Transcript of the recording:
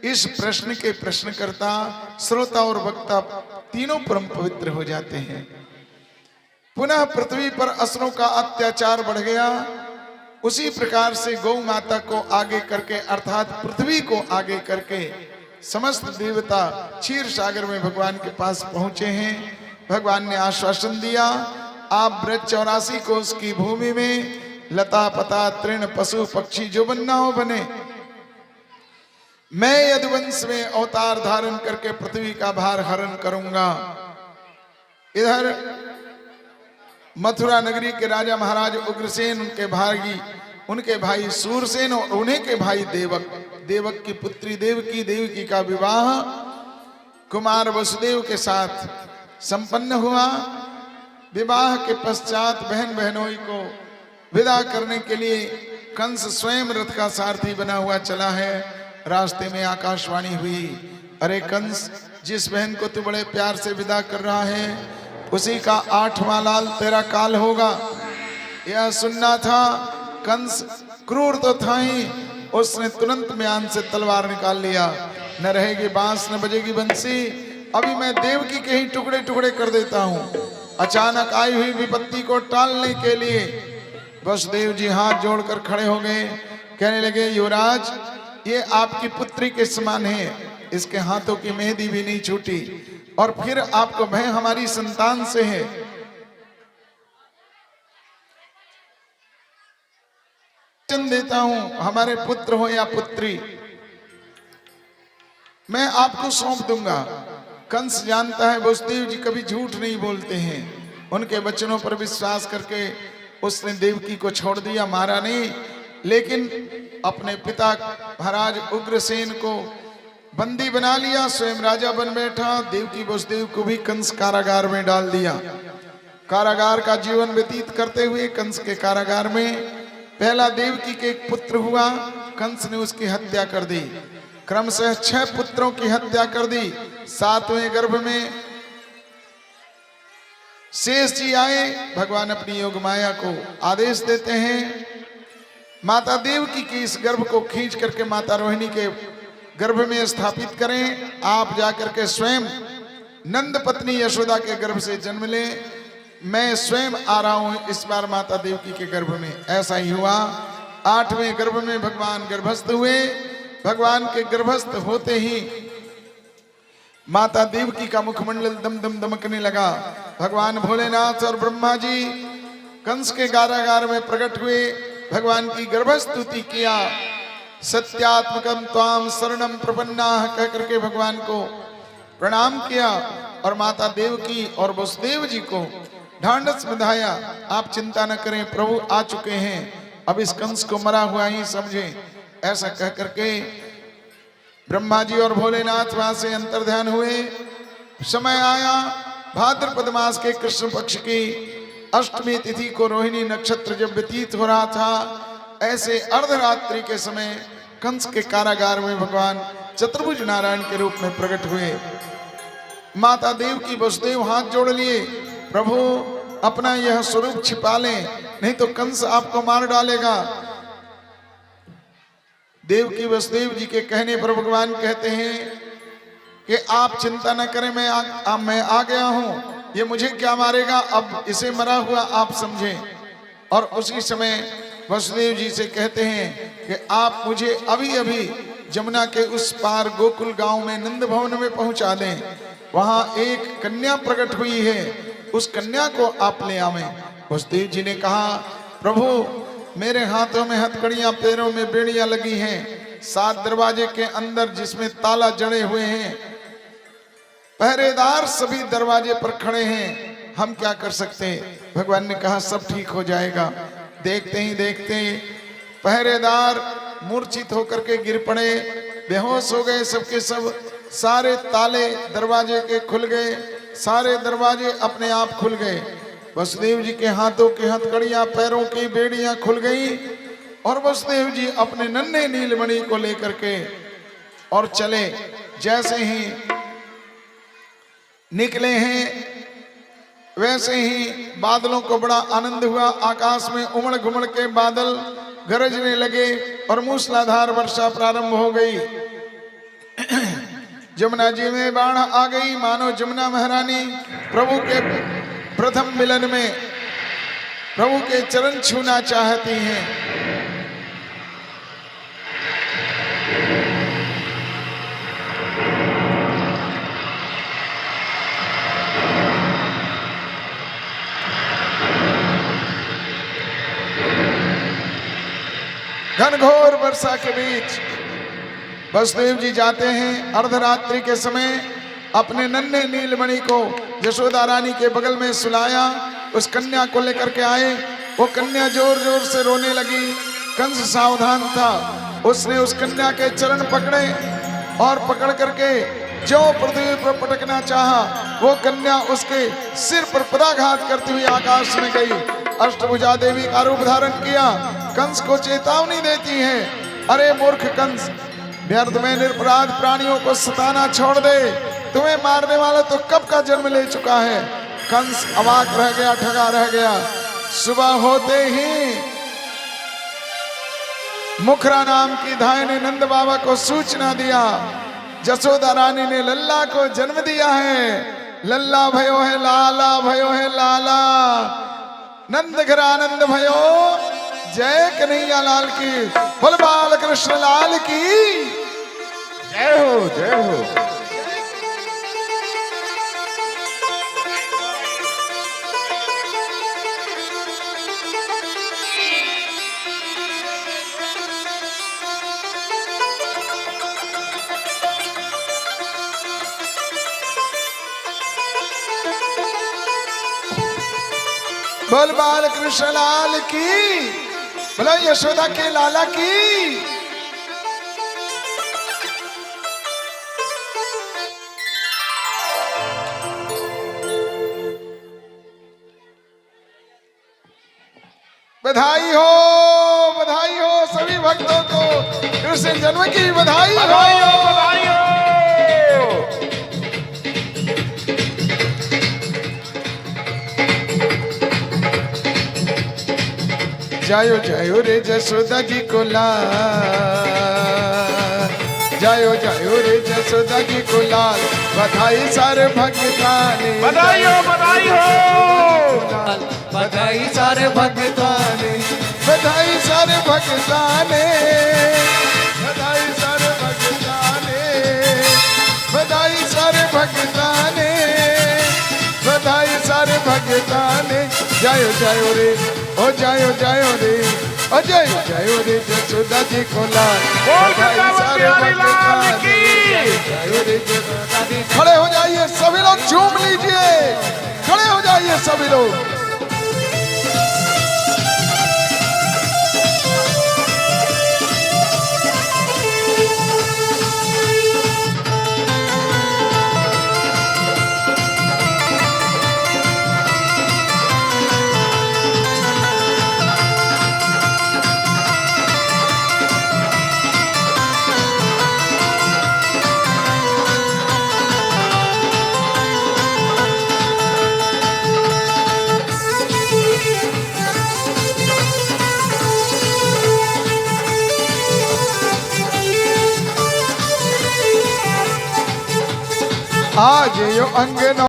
इस प्रश्न के प्रश्नकर्ता, श्रोता और वक्ता तीनों परम पवित्र हो जाते हैं। पुनः पृथ्वी पर असुरों का अत्याचार बढ़ गया। उसी प्रकार से गौ माता को आगे करके अर्थात पृथ्वी को आगे करके समस्त देवता क्षीर सागर में भगवान के पास पहुंचे हैं। भगवान ने आश्वासन दिया, आप ब्रज 84 को उसकी भूमि में लता पता तृण पशु पक्षी जो बनना हो बने, मैं यदुवंश में अवतार धारण करके पृथ्वी का भार हरण करूंगा। इधर मथुरा नगरी के राजा महाराज उग्रसेन, उनके भाई सूरसेन और उन्हीं के भाई देवक की पुत्री देवकी का विवाह कुमार वसुदेव के साथ संपन्न हुआ। विवाह के पश्चात बहन बहनोई को विदा करने के लिए कंस स्वयं रथ का सारथी बना हुआ चला है। रास्ते में आकाशवाणी हुई, अरे कंस, जिस बहन को तू बड़े प्यार से विदा कर रहा है उसी का 8वां लाल तेरा काल होगा। यह सुनना था। कंस क्रूर तो था ही, उसने तुरंत म्यान से तलवार निकाल लिया। न रहेगी बांस न बजेगी बंसी, अभी मैं देवकी के ही टुकड़े टुकड़े कर देता हूँ। अचानक आई हुई विपत्ति को टालने के लिए वसुदेव जी हाथ जोड़कर खड़े हो गए। कहने लगे, युवराज, ये आपकी पुत्री के समान है, इसके हाथों की मेहंदी भी नहीं छूटी, और फिर आपको भय हमारी संतान से है। वचन देता हूं, हमारे पुत्र हो या पुत्री, मैं आपको सौंप दूंगा। कंस जानता है वसुदेव जी कभी झूठ नहीं बोलते हैं। उनके वचनों पर विश्वास करके उसने देवकी को छोड़ दिया, मारा नहीं, लेकिन अपने पिता महाराज उग्रसेन को बंदी बना लिया, स्वयं राजा बन बैठा। देवकी वसुदेव को भी कंस कारागार में डाल दिया। कारागार का जीवन व्यतीत करते हुए कंस के कारागार में पहला देवकी के एक पुत्र हुआ, कंस ने उसकी हत्या कर दी। क्रमशः 6 पुत्रों की हत्या कर दी। 7वें गर्भ में शेष जी आए। भगवान अपनी योग माया को आदेश देते हैं, माता देवकी के इस गर्भ को खींच करके माता रोहिणी के गर्भ में स्थापित करें। आप जाकर के स्वयं नंद पत्नी यशोदा के गर्भ से जन्म लें। मैं स्वयं आ रहा हूं इस बार माता देवकी के गर्भ में। ऐसा ही हुआ। 8वें गर्भ में भगवान गर्भस्थ हुए। भगवान के गर्भस्थ होते ही माता देवकी का मुखमंडल दम दम दमकने लगा। भगवान भोलेनाथ और ब्रह्मा जी कंस के कारागार में प्रकट हुए, भगवान की गर्भस्तुति किया। सत्यात्मकम त्वाम शरणम प्रपन्नाः कह करके भगवान को प्रणाम किया और माता देवकी और वसुदेव जी को ढांढस बंधाया। आप चिंता न करें, प्रभु आ चुके हैं, अब इस कंस को मरा हुआ ही समझें। ऐसा कह करके ब्रह्मा जी और भोलेनाथ वहां से अंतर्ध्यान हुए। समय आया, भाद्रपद मास के कृष्ण पक्ष की अष्टमी तिथि को रोहिणी नक्षत्र जब व्यतीत हो रहा था, ऐसे अर्धरात्रि के समय कंस के कारागार में भगवान चतुर्भुज नारायण के रूप में प्रकट हुए। माता देवकी वसुदेव हाथ जोड़ लिए, प्रभु अपना यह स्वरूप छिपा लें, नहीं तो कंस आपको मार डालेगा। देवकी वसुदेव जी के कहने पर भगवान कहते हैं कि आप चिंता न करें, मैं आ गया हूं, ये मुझे क्या मारेगा, अब इसे मरा हुआ आप समझें। और उसी समय वसुदेव जी से कहते हैं कि आप मुझे अभी अभी जमुना के उस पार गोकुल गांव में नंद भवन में पहुंचा दें। वहां एक कन्या प्रकट हुई है, उस कन्या को आप ले आवें। वसुदेव जी ने कहा, प्रभु मेरे हाथों में हथकड़ियां, पैरों में बेड़ियां लगी हैं, 7 दरवाजे के अंदर जिसमें ताला जड़े हुए हैं, पहरेदार सभी दरवाजे पर खड़े हैं, हम क्या कर सकते हैं। भगवान ने कहा सब ठीक हो जाएगा। देखते ही देखते पहरेदार मूर्छित होकर के गिर पड़े, बेहोश हो गए सबके सब। सारे ताले दरवाजे के खुल गए, सारे दरवाजे अपने आप खुल गए। वसुदेव जी के हाथों की हथकड़ियां, पैरों की बेड़ियां खुल गई और वसुदेव जी अपने नन्हे नीलमणि को लेकर के और चले। जैसे ही निकले हैं वैसे ही बादलों को बड़ा आनंद हुआ। आकाश में उमड़ घुमड़ के बादल गरजने लगे और मूसलाधार वर्षा प्रारंभ हो गई। जमुना जी में बाढ़ आ गई, मानो जमुना महारानी प्रभु के प्रथम मिलन में प्रभु के चरण छूना चाहती हैं। घनघोर वर्षा के बीच वसुदेव जी जाते हैं। अर्धरात्रि के समय अपने नन्हे नीलमणि को यशोदा रानी के बगल में सुलाया, उस कन्या को लेकर के आए। वो कन्या जोर जोर से रोने लगी। कंस सावधान था, उसने उस कन्या के चरण पकड़े और पकड़ करके जो पृथ्वी पर पटकना चाहा, वो कन्या उसके सिर पर पदाघात करती हुई आकाश में गई। अष्टभुजा देवी का रूप धारण किया, कंस को चेतावनी देती है, अरे मूर्ख कंस, व्यर्थ में निरपराध प्राणियों को सताना छोड़ दे, तुम्हें मारने वाला तो कब का जन्म ले चुका है। कंस अवाक रह गया, ठगा रह गया। सुबह होते ही मुखरा नाम की धाय ने नंद बाबा को सूचना दिया, यशोदा रानी ने लल्ला को जन्म दिया है। लल्ला भयो है लाला, भयो है लाला, नंद घर आनंद भयो, जय कन्हैया लाल की, बोल बाल कृष्ण लाल की जय हो, जय हो। बोल बाल कृष्ण लाल की, बोला यशोदा के लाला की। बधाई हो, बधाई हो सभी भक्तों को, कृष्ण जन्म की बधाई हो, बधाई हो। जायो जायो रे यशोदा जी को लाल, जायो जायो रे यशोदा जी को लाल, बधाई सारे भक्ताने, बधाई हो, बधाई हो। बधाई सारे भक्ताने, बधाई सारे भक्ताने, बधाई सारे भक्ताने, बधाई सारे भक्ताने, बधाई सारे भक्ताने। जायो जायो रे, ओ जायो जायो रे, ओ जायो जायो रे यशोदा जी को लाल, बधाई सारे भक्ताने, जायो रे यशोदा जी। खड़े हो जाइए सभी लोग, झूम लीजिए, खड़े हो जाइए सभी लोग। आज यो अंगना